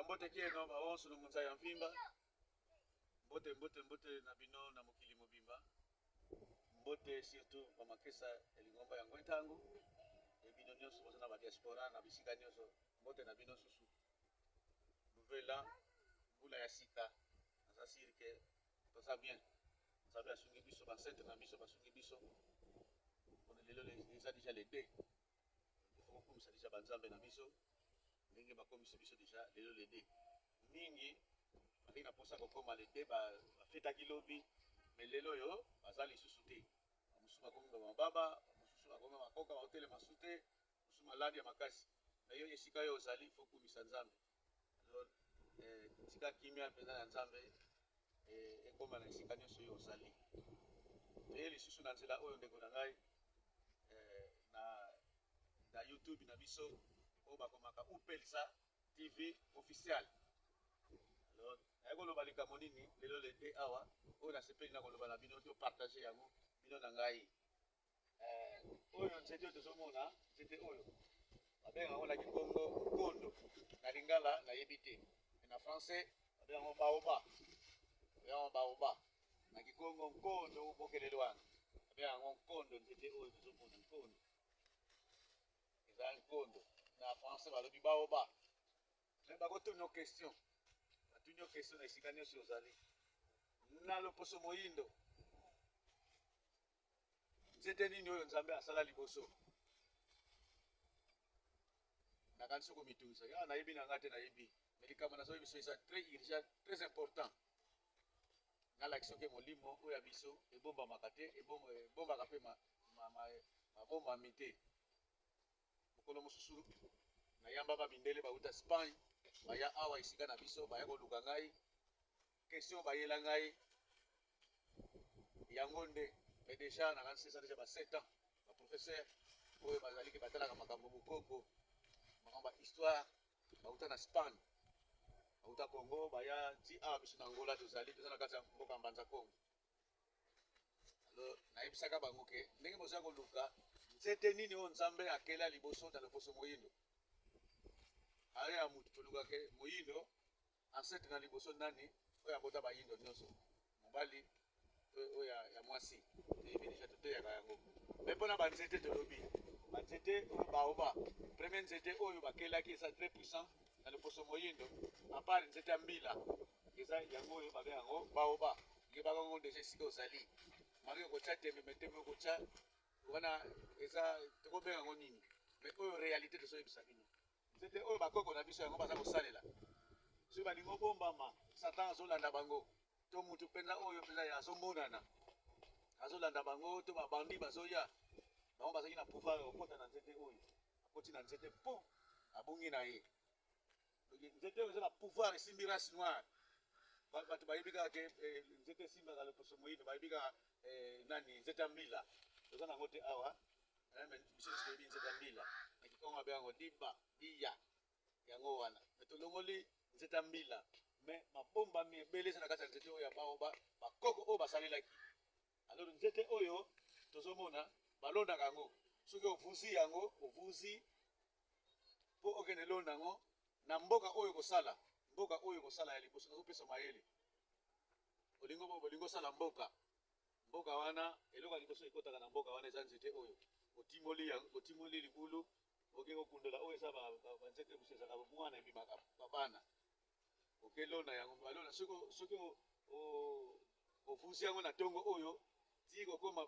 mbote kieno baonso no munza ya mvimba. Mbote na bino na mokili mobimba. Mbote surtout ba makesa elingomba ya ngwentangu. E bino nyonso boza na ba diaspora na bisika nyonso. Mbote na bino susu. Nouvelle mbula ya sika. Nasasiri ke toza bien. Sabe asungi biso ba centre na biso basungi biso. On lelo les a déjà les deux. Il faut qu'on ça déjà banzambe na biso. Ndenge bakomisa biso déjà lelo les deux. Mingi bali na posa ko koma les deux ba feta kilobi mais lelo yo bazali susuté. Musuma konga mababa, musuma konga makoka hotele masute, musuma ladi ya makasi. Na yo yesika yo ozali faut kumisa nzambe. Alors tika kimia peza ya nzambe ekoma na esika nyonso yo ozali. Te lisusu na nzela oyo ndeko na ngai na YouTube na biso o bakomaka Upelsa TV officiel. Alors ayakoloba likambo nini lelo le de awa oyo nasepeli na koloba na bino to partager yango bino na ngai. Oyo nzete tozomona nzete oyo babenga yango na Kikongo kondo na Lingala na yebi te. Na français babenga yango baoba na Kikongo kondo bokelelo wana babenga yango kondo nzete oyo tozomona kondo eza kondo na français balobi baoba. Mais bakotuni no question batuni no question na esika nyonso ozali na loposo moyindo nzete nini oyo nzambe asala liboso nakanisi komitungisa ya nayebi na nga te nayebi mais likambo nazoyebi biso eza très urgent très important nalakisi oke molimo oyo ya biso ebombamaka te ebombaka mpe mabombami te mokolo mosusu nayamba bamindele bauta Espagne baya awa esika na biso baya koluka ngai question bayela ngai yango nde mais déjà nakanisi eza déjà ba 7 ans baprofesseur oyo bazali ke batalaka makambo bokoko makambo histoire bauta na Espagne bauta Congo baya ti awa biso na Angola tozali toza na kati ya mboka mbanza Congo. Alors nayebisaka bango ke ndenge boza koluka nzete nini oyo nzambe akela liboso na loposo moyindo aya mutu toluka ke moyindo ancêtre na liboso nani oyo abota bayindo nyonso mobali oyo ya mwasi eyebi deja toteyaka yango me mpona banzete tolobi banzete oyo baoba premier nzete oyo bakelaki eza très puissant na loposo moyindo apart nzete ya mbila eza yango oyo babe yango baoba yebaka yango deja esika ozali maki okotya tembe tembe okotya wana eza tokobenga yango nini mais oyo réalité tozoyebisa bino nzete oyo bakoko na biso yango baza kosalela soki balingi obombama satan azolanda bango to mutu mpenza oyo mpenza azomonana azolanda bango to babandi bazoya bango bazali na pouvoir okota na nzete oyo akoti na nzete po abungi na ye nzete oyo eza na pouvoir esimbi race noire bato bayebi kaka ke nzete esimbaka loposo moyindo bayebi kaka nani nzete ya mbila toza nango te awa biso nyonso toyebi nzete ya mbila na Kikongo babe yango diya yango wana me tolongoli nzete ya mbila me mabombami ebele eza na kati ya nzete oyo ya baoba bakoko oyo basalelaki. Alors nzete oyo tozomona balondaka yango soki ovuzi yango ovuzi mpo okende londa yango na mboka oyo kosala ya liboso nazopesa mayele bolingo osala mboka wana eloko ya liboso ekotaka na mboka wana eza nzete oyo otimoli libulu oke kokundola oyo eza banzete mosusu ezaka mwana ebimaka babana okelona yango balona soki ovuzi yango na ntongo oyo ti kokoma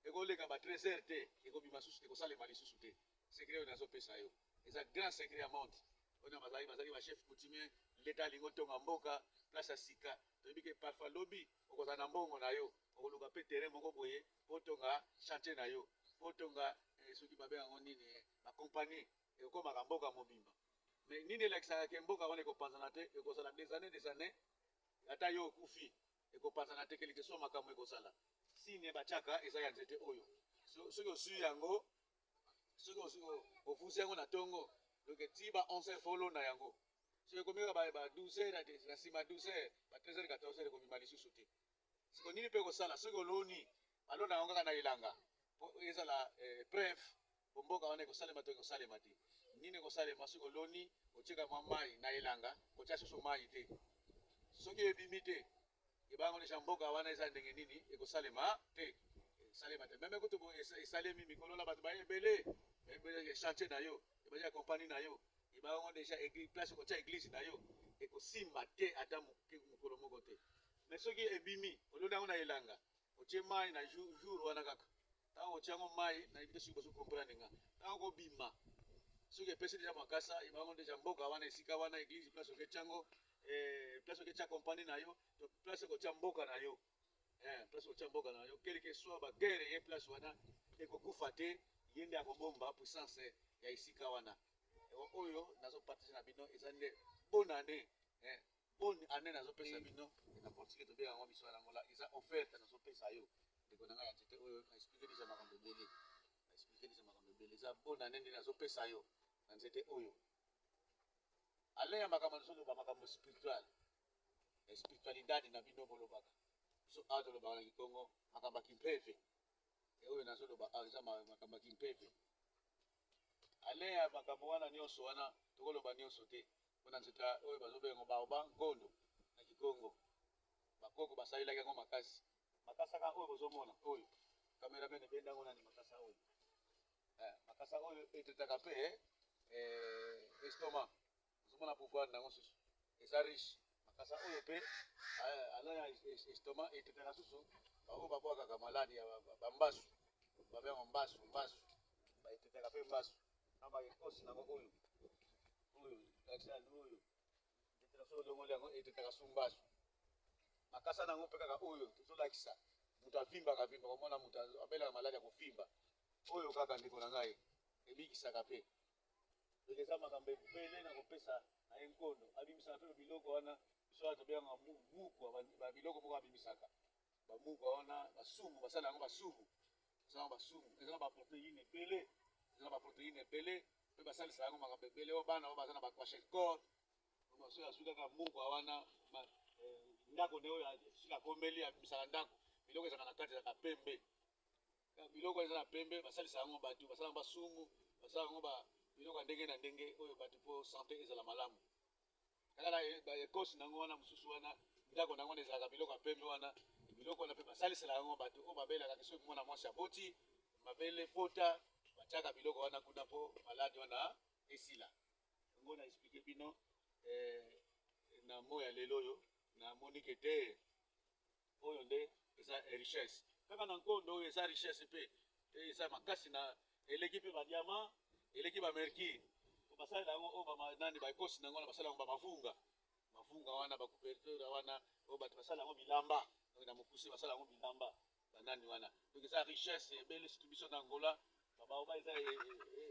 ekoleka ba 13h te ekobima susu te kosalema lisusu te secret oyo nazopesa yo eza grand secret ya monde oyo bazali bachef coutumier leta alingi otonga mboka place ya sika toyebi ke parfois lobi okozala na mbongo na yo okoluka mpe terrain moko boye otonga chantier na yo otonga soki babenga yango nini bacompagnie ekokomaka mboka mobimba mais nini elakisaka ke mboka wana ekopanzana te ekozala des années ata yo okufi ekopanzana te kelike so makambo ekozala sine batiaka eza ya nzete oyo soki osui yango soki ovusi yango na ntongo donc ti ba 11h folona yango soki ekomika ba 12h na nsima 12h ba 13h 14h ekobima lisusu te siko nini mpe kosala soki oloni balona yango kaka na elanga po ezala preuve bomboka wana ekosalema to ekosalema te nini kosalema soki oloni otika mwa mai na elanga kotia susu mai te soki ebimi te ebango deja mboka wana eza ndenge nini ekosalema te esalema te meme kutu esalemi mikolo na bato bayebele chantier na yo ebaza compagnie na yo ebango deja place kotia église na yo ekosimba te ata mokolo moko te mais soki ebimi oloni yango na elanga otie mai na jour wana kaka ntango otie yango mai na yebi te soki bozo comprendre nga ntango kobima soki epesi deja makasa ebango deja mboka wana esika wana église place oketia yango place oketia compagnie na yo to place okotia mboka na yo place okotia mboka na yo quelque soit baguerre ye place wana ekokufa te ye nde akobomba puissance ya esika wana oyo nazopartage na bino eza nde bonne année bonne année nazopesa bino na portugais tobeka yango biso yango la eza offerte nazopesa yo ndeko na ngai ya nzete oyo na explique deja makambo ebele eza bonne année nde nazopesa yo na nzete oyo ale ya makambo nazoloba makambo spiritual spiritualidade na bino bolobaka biso awa tolobaka na kikongo makambo ya kimpeve oyo nazoloba awa eza makambo ya kimpeve ale ya makambo wana nyonso wana tokoloba nyonso te mpona nzete oyo bazobenga baoba ngondo na kikongo bakoko basalelaki yango makasi makasa kaka oyo bozomona oyo cameraman ebendango nani makasa oyo makasa oyo etetaka mpe estomac ozomona pouvoir nango susu eza riche makasa oyo mpe ala ya estomac etetaka susu baoyo babwakaka maladi ya bambasu babenga mbasu etetaka mpe mbasu na baekosi nango oyo oyo etetaka so olongoli yango etetaka su mbasu makasa nango mpe kaka oyo tozolakisa moto avimbaka komona moto abelaka maladi ya kofimba oyo kaka ndeko na ngai ebikisaka mpe eza makambo ebele na kopesa na ye nkondo abimisaka mpe biloko wana biso wana tobengaka mukwa babiloko moko abimisaka bamukwa wana basumu basala yango basumu eza na baprotéine ebele mpe basalisa yango makambo ebele oyo bana oyo baza na bakwashe corps so asui kaka mukwa wana ndako nde oyo sika akomeli abimisaka ndako biloko ezaka na kati ezaka pembe biloko eza na pembe basalisa yango bato basala yango basumu basala yango biloko ya ndenge na ndenge oyo bato mpo sante ezala malamu kaka na baekosi nango wana mosusu wana ndako nango wana ezalaka biloko ya pembe wana biloko wana mpe basalisela yango bato oyo babelaka soki mwana mwasi aboti mabele pota batiaka biloko wana kuna mpo maladi wana esila yango na explike bino na mo ya lelo oyo namonike te oyo nde eza richesse kaka na nkondo oyo eza richesse mpe eza makasi na eleki mpe badiama eleki bamercure basalela yango oyo nani baekosi nango wana basala yango bamafunga wana bakuverture wana oyo bato basala yango bilamba na mokuse basala yango bilamba banani wana donc eza richesse ebele surtout biso na Angola babaoba eza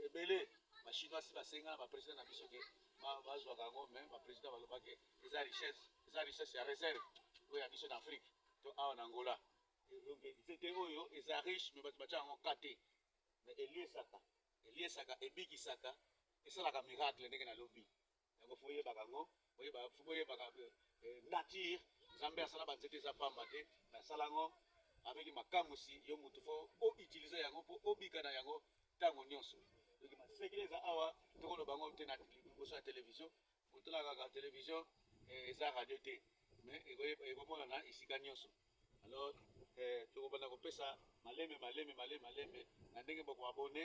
ebele bachinois si basenga na baprésident na biso ke bazwaka yango mais baprésident balobaki eza richesse ya réserve oyo ya biso na Afrique to awa na Angola donc nzete oyo eza riche mais bato batia yango kate mais eliesaka ebikisaka esalaka miracle ndenge nalobi yango fo oyebaka yango oyebaka nature nzambe asala banzete eza pamba te mais asala yango avec makamusi yo mutu fo outilize yango mpo obika na yango ntango nyonso donc masekele eza awa tokoloba yango te na liboso ya télévision kotolaka kaka télévision eza radio te mais ekomonana esika nyonso alors tokobanda kopesa maleme na ndenge bokoabone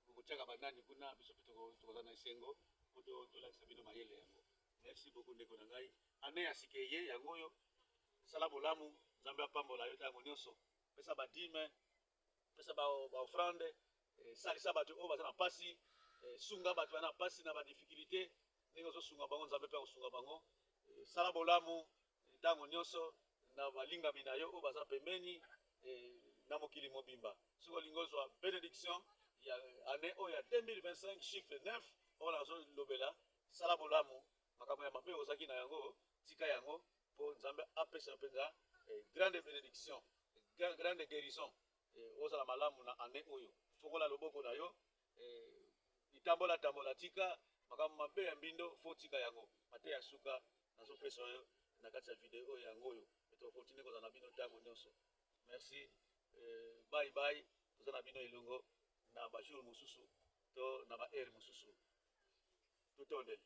bokotiaka banani kuna biso mpe tokoza na esengo po tolakisa bino mayele yango merci beaucoup ndeko na ngai ane ya sika eye yango oyo sala bolamu nzambe apambola yo ntango nyonso pesa badime pesa baofrande salisa bato oyo baza na mpasi sunga bato baza na mpasi na badifficulté ndenge ozosunga bango nzambe mpe akosunga bango sala bolamu ntango nyonso na balingami na yo oyo baza pembeni na mokili mobimba soki olingi ozwa bénédiction ya année oyo ya 2025 chiffre 9 oyo nazolobela sala bolamu makambo ya mabe ozalaki na yango tika yango mpo nzambe apesa mpenza grande bénédiction grande guérison ozala malamu na année oyo fongola loboko na yo itambola tika makambo mabe ya mbindo fo tika yango mate ya suka nazopesa yo na kati ya video oyo yango oyo tokokontinue kozala na bino ntango nyonso merci bye toza na bino elongo na bajour mosusu to na baheure mosusu tutondele.